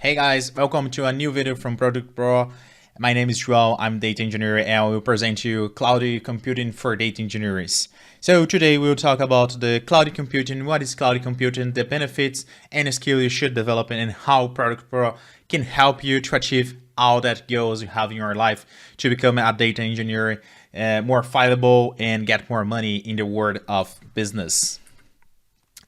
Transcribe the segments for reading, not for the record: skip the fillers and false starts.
Hey guys, welcome to a new video from ProjectPro. My name is João, I'm data engineer and I will present you cloud computing for data engineers. So today we'll talk about the cloud computing, what is cloud computing, the benefits and skills you should develop and how ProjectPro can help you to achieve all that goals you have in your life to become a data engineer more valuable and get more money in the world of business.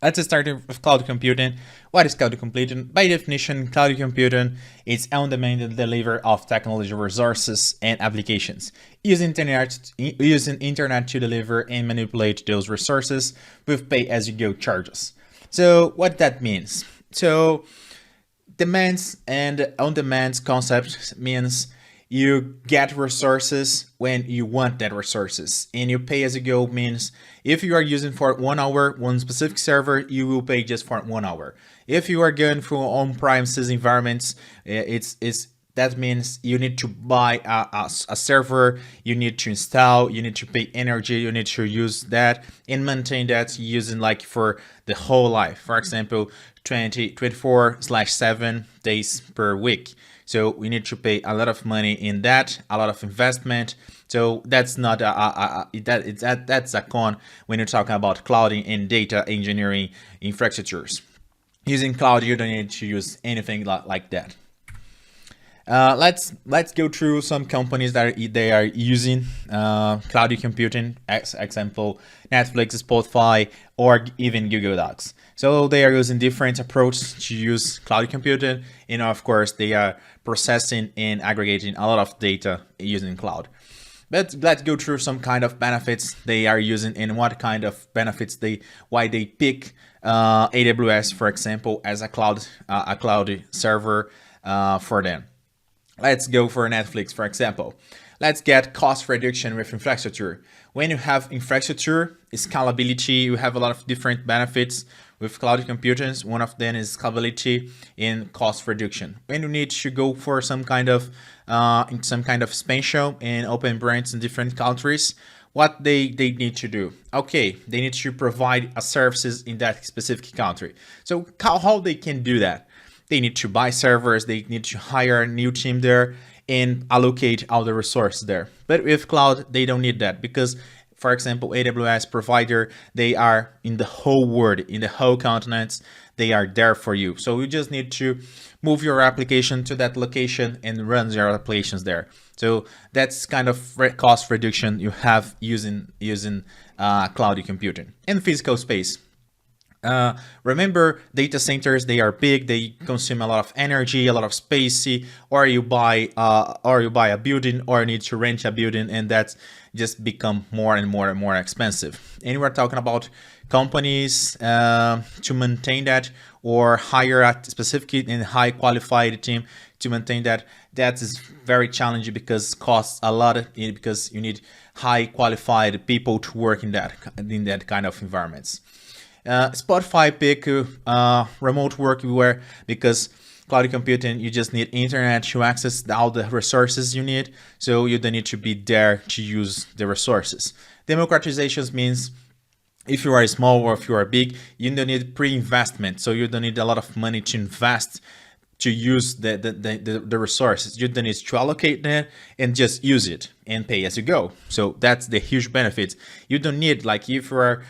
Let's start with cloud computing. What is cloud computing? By definition, cloud computing is on-demand delivery of technology resources and applications, using internet to deliver and manipulate those resources with pay-as-you-go charges. So what that means? So demands and on-demand concept means you get resources when you want that resources, and you pay as you go means if you are using for 1 hour one specific server, you will pay just for 1 hour. If you are going through on-premises environments, that means you need to buy a server, you need to install, you need to pay energy, you need to use that and maintain that using like for the whole life. For example, 24/7 days per week. So we need to pay a lot of money in that, a lot of investment. So that's not that's a con when you're talking about cloud and data engineering infrastructures. Using cloud, you don't need to use anything like that. Let's go through some companies that they are using cloud computing. Example, Netflix, Spotify, or even Google Docs. So they are using different approaches to use cloud computing, and of course they are processing and aggregating a lot of data using cloud. But let's go through some kind of benefits they are using and what kind of benefits why they pick AWS, for example, as a cloud server for them. Let's go for Netflix, for example. Let's get cost reduction with infrastructure. When you have infrastructure, scalability, you have a lot of different benefits with cloud computing. One of them is scalability and cost reduction. When you need to go for some kind of expansion and open branches in different countries, what they need to do? Okay, they need to provide a services in that specific country. So how they can do that? They need to buy servers, they need to hire a new team there and allocate all the resources there. But with cloud, they don't need that because, for example, AWS provider, they are in the whole world, in the whole continents, they are there for you. So you just need to move your application to that location and run your applications there. So that's kind of cost reduction you have using cloud computing. And physical space. Remember, data centers, they are big, they consume a lot of energy, a lot of space, or you buy a building or need to rent a building, and that's just become more and more expensive. And we're talking about companies to maintain that or hire a specific and high qualified team to maintain that. That is very challenging because it costs a lot because you need high qualified people to work in that kind of environments. Spotify pick remote work everywhere because cloud computing, you just need internet to access all the resources you need, so you don't need to be there to use the resources. Democratizations means if you are small or if you are big, you don't need pre-investment, so you don't need a lot of money to invest to use the resources. You don't need to allocate that and just use it and pay as you go. So that's the huge benefit. You don't need, like if you are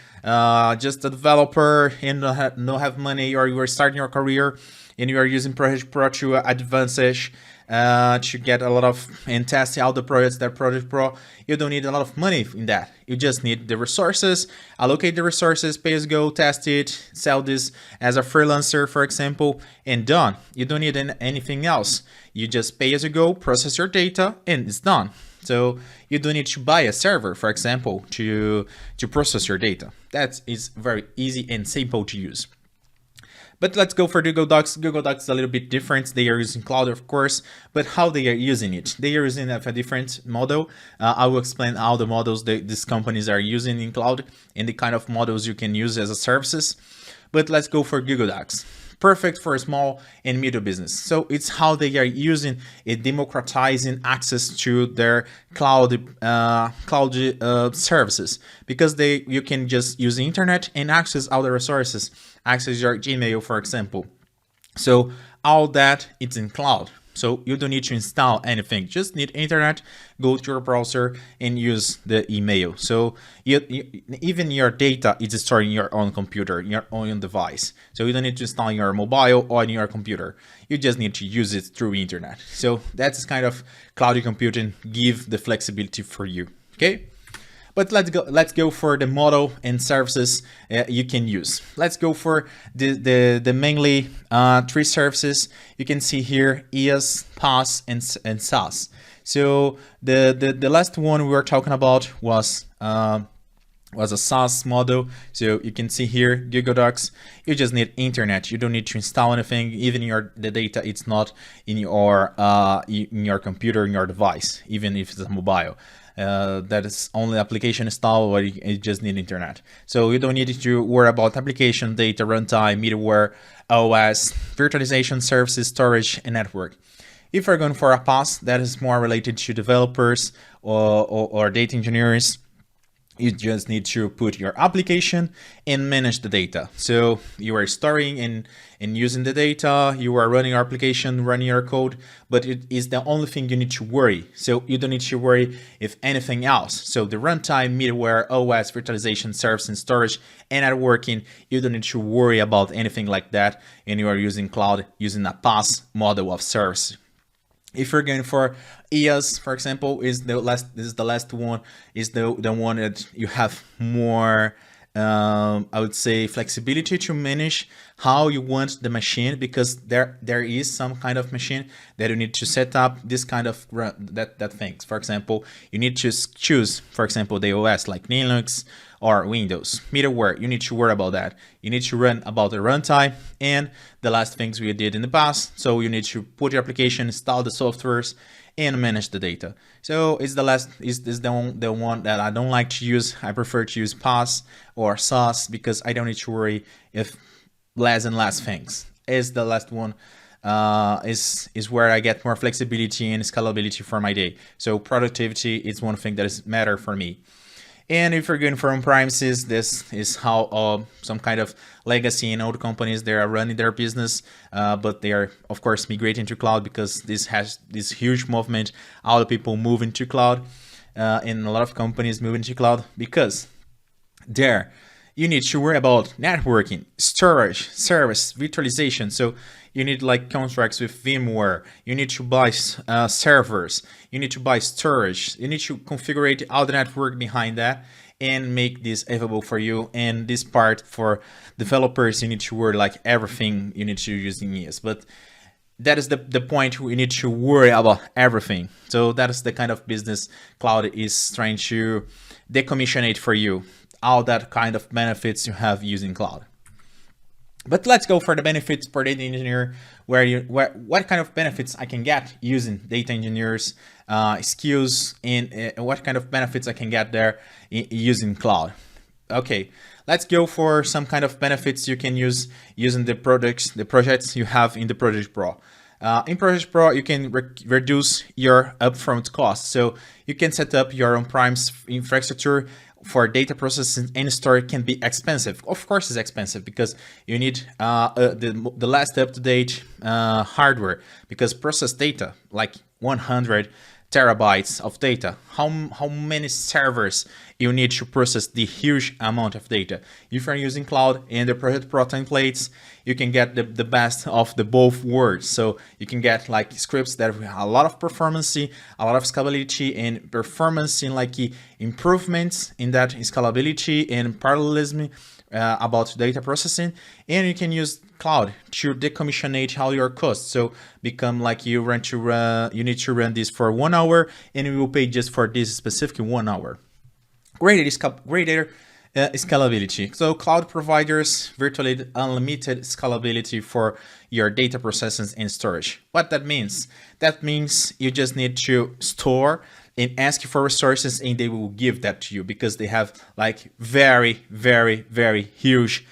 just a developer and don't have money, or you are starting your career and you are using ProjectPro to advantage to get a lot of and test all the projects that ProjectPro, you don't need a lot of money in that. You just need the resources, allocate the resources, pay as go, test it, sell this as a freelancer, for example, and done. You don't need anything else. You just pay as you go, process your data, and it's done. So you don't need to buy a server, for example, to process your data. That is very easy and simple to use. But let's go for Google Docs. Google Docs is a little bit different. They are using cloud, of course, but how they are using it? They are using a different model. I will explain all the models these companies are using in cloud and the kind of models you can use as a services. But let's go for Google Docs. Perfect for small and middle business. So it's how they are using it, democratizing access to their cloud services, because you can just use the internet and access all the resources, access your Gmail, for example. So All that it's in cloud. So you don't need to install anything. Just need internet, go to your browser and use the email. So even your data is stored in your own computer, your own device. So you don't need to install in your mobile or in your computer. You just need to use it through internet. So that's kind of cloud computing give the flexibility for you. Okay. But let's go for the model and services you can use. Let's go for the mainly three services you can see here: IaaS, PaaS, and SaaS. So the last one we were talking about was a SaaS model. So you can see here Google Docs. You just need internet. You don't need to install anything. Even the data, it's not in your computer, in your device, even if it's a mobile. That is only application install, or you just need internet. So you don't need to worry about application, data, runtime, middleware, OS, virtualization, services, storage, and network. If you're going for a PaaS, that is more related to developers or data engineers. You just need to put your application and manage the data. So you are storing and using the data, you are running your application, running your code, but it is the only thing you need to worry. So you don't need to worry if anything else. So the runtime, middleware, OS, virtualization, service, and storage, and networking, you don't need to worry about anything like that. And you are using cloud, using a PaaS model of service. If you're going for IaaS, for example, is the last one, is the one that you have more, I would say, flexibility to manage how you want the machine, because there is some kind of machine that you need to set up this kind of that things. For example, you need to choose, for example, the OS like Linux or Windows. Middleware, you need to worry about that. You need to run about the runtime and the last things we did in the past. So you need to put your application, install the softwares, and manage the data. So it's the one that I don't like to use. I prefer to use PaaS or SaaS because I don't need to worry if less and less things. Is the last one is where I get more flexibility and scalability for my day. So productivity is one thing that is matter for me. And if you're going for on-premises, this is how some kind of legacy and old companies, they are running their business, but they are, of course, migrating to cloud because this has this huge movement. All the people moving to cloud, and a lot of companies moving to cloud because there you need to worry about networking, storage, service, virtualization. So you need like contracts with VMware. You need to buy servers. You need to buy storage. You need to configure all the network behind that and make this available for you. And this part for developers, you need to worry like everything you need to use in IaaS. But that is the point. We need to worry about everything. So that is the kind of business cloud is trying to decommission it for you. All that kind of benefits you have using cloud. But let's go for the benefits for data engineer, what kind of benefits I can get using data engineers skills, and what kind of benefits I can get there using cloud. Okay, let's go for some kind of benefits you can use using the projects you have in the ProjectPro. In ProjectPro, you can reduce your upfront costs. So you can set up your on-premise infrastructure for data processing and storage can be expensive. Of course, it's expensive because you need the last up-to-date hardware, because process data like 100 terabytes of data. How many servers you need to process the huge amount of data? If you're using cloud and the ProjectPro templates, you can get the best of the both worlds. So you can get like scripts that have a lot of performance, a lot of scalability, and performance in like improvements in that scalability and parallelism about data processing. And you can use cloud to decommissionate all your costs. So become like you need to run this for 1 hour and you will pay just for this specific 1 hour. Greater scalability. So cloud providers virtually unlimited scalability for your data processing and storage. What that means? That means you just need to store and ask for resources and they will give that to you, because they have like very, very, very huge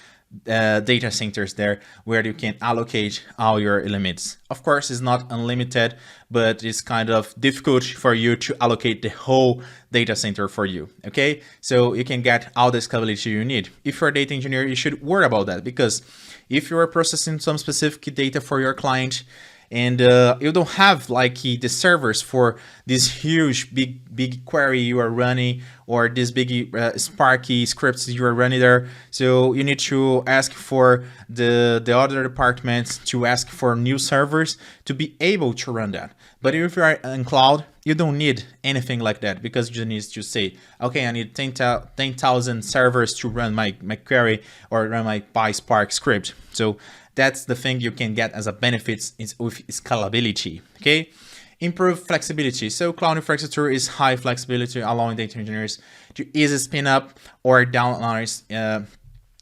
data centers there where you can allocate all your elements. Of course, it's not unlimited, but it's kind of difficult for you to allocate the whole data center for you. Okay, so you can get all the scalability you need. If you're a data engineer, you should worry about that, because if you are processing some specific data for your client, and you don't have like the servers for this huge big query you are running, or this big Sparky scripts you are running there, so you need to ask for the other departments to ask for new servers to be able to run that. But if you are in cloud, you don't need anything like that, because you need to say, okay, I need 10,000 servers to run my query or run my PySpark script. So that's the thing you can get as a benefit with scalability. Okay, improve flexibility. So cloud infrastructure is high flexibility, allowing data engineers to easily spin up or download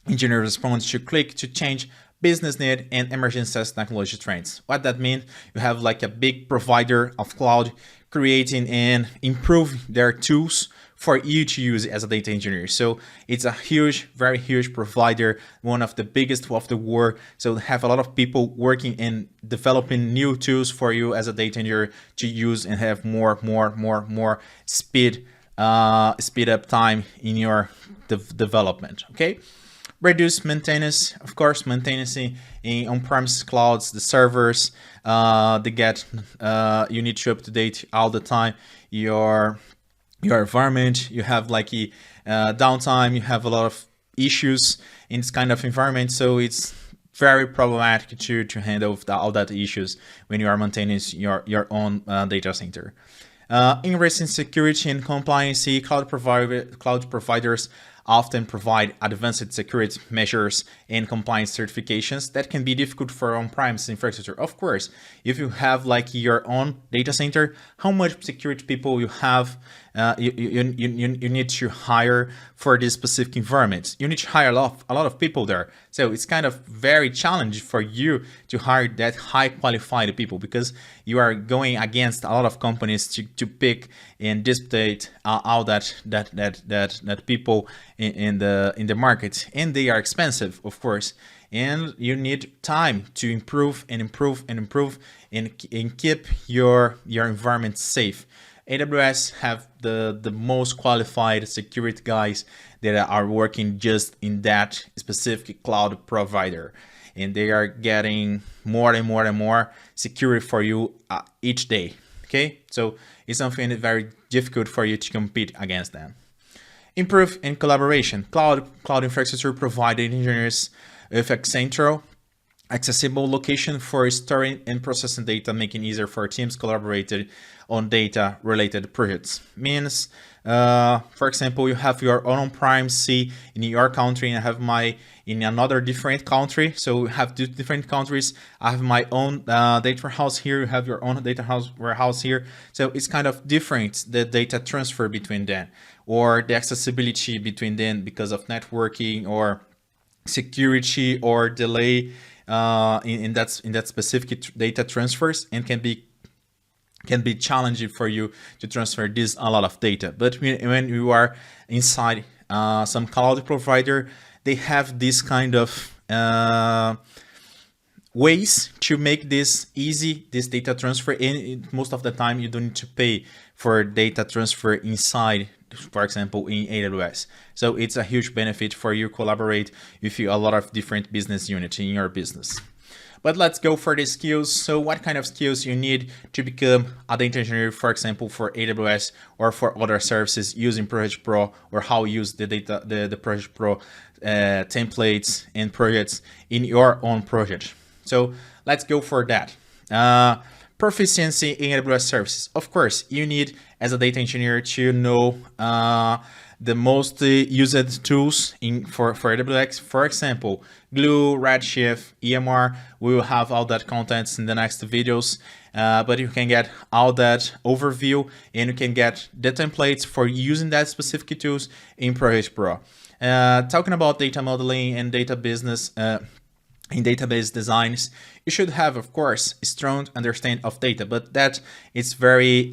engineer response to click to change business need and emergency technology trends. What that means, you have like a big provider of cloud creating and improve their tools for you to use as a data engineer. So it's a huge, very huge provider, one of the biggest of the world. So they have a lot of people working and developing new tools for you as a data engineer to use and have more speed up time in your development. Okay. Reduce maintenance, of course, maintenance in on-premise clouds, the servers, they get, you need to up to date all the time your environment. You have like a downtime, you have a lot of issues in this kind of environment, so it's very problematic to handle all that issues when you are maintaining your own data center. Increasing security and compliance, cloud providers often provide advanced security measures and compliance certifications that can be difficult for on-premise infrastructure. Of course, if you have like your own data center, how much security people you have, you need to hire for this specific environment. You need to hire a lot of people there. So it's kind of very challenging for you to hire that high qualified people, because you are going against a lot of companies to pick and dispute all that people in the market, and they are expensive, of course, and you need time to improve and keep your environment safe. AWS have the most qualified security guys that are working just in that specific cloud provider, and they are getting more and more security for you each day. Okay, so it's something that's very difficult for you to compete against them. Improve in collaboration. Cloud infrastructure provided engineers with a central, accessible location for storing and processing data, making it easier for teams collaborated on data-related projects. Means, for example, you have your own on-prem C in your country, and I have my in another different country. So we have different countries. I have my own data warehouse here. You have your own data warehouse here. So it's kind of different, the data transfer between them, or the accessibility between them because of networking or security or delay in that specific data transfers, and can be challenging for you to transfer a lot of data. But when you are inside some cloud provider, they have this kind of ways to make this easy, this data transfer, and most of the time you don't need to pay for data transfer inside, for example, in AWS. So it's a huge benefit for you collaborate with a lot of different business units in your business. But let's go for the skills. So what kind of skills you need to become a data engineer, for example, for AWS or for other services using ProjectPro, or how you use the ProjectPro templates and projects in your own project. So let's go for that. Proficiency in AWS services. Of course, you need, as a data engineer, to know the most used tools for AWS. For example, Glue, Redshift, EMR. We will have all that contents in the next videos, but you can get all that overview, and you can get the templates for using that specific tools in ProjectPro. Talking about data modeling and data business, in database designs, you should have, of course, a strong understanding of data, but that it's very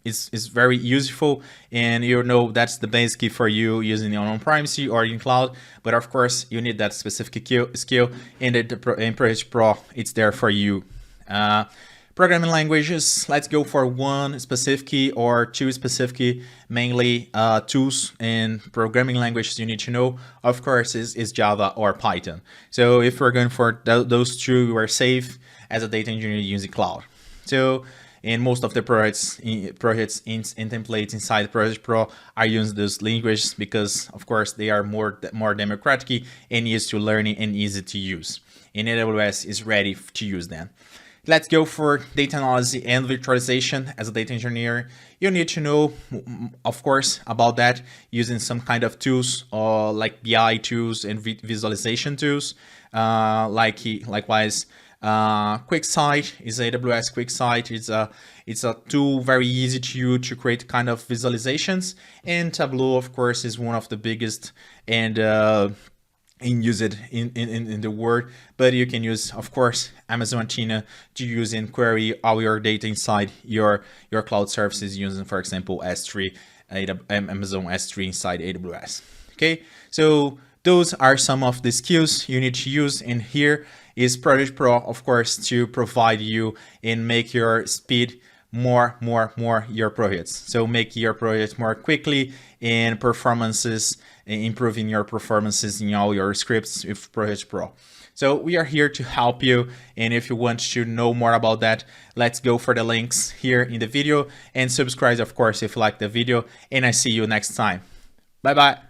is very useful, and you know that's the base key for you using it on premises or in cloud. But of course, you need that specific skill, and in ProjectPro, it's there for you. Programming languages, let's go for one specific key or two specific key, mainly tools and programming languages you need to know, of course, is Java or Python. So if we're going for those two, you are safe as a data engineer using cloud. So in most of the projects and templates inside ProjectPro are using those languages because, of course, they are more democratic and easy to learn and easy to use. And AWS is ready to use them. Let's go for data analysis and virtualization. As a data engineer, you need to know, of course, about that using some kind of tools like BI tools and visualization tools. Likewise, QuickSight is AWS QuickSight. It's a tool very easy to use to create kind of visualizations. And Tableau, of course, is one of the biggest and use it in the world, but you can use, of course, Amazon Athena to use and query all your data inside your cloud services using, for example, S3, Amazon S3 inside AWS. Okay, so those are some of the skills you need to use, and here is ProjectPro, of course, to provide you and make your speed more your projects. So make your projects more quickly and performances, improving your performances in all your scripts with ProjectPro. So we are here to help you, and if you want to know more about that, let's go for the links here in the video and subscribe, of course, if you like the video, and I see you next time. Bye bye.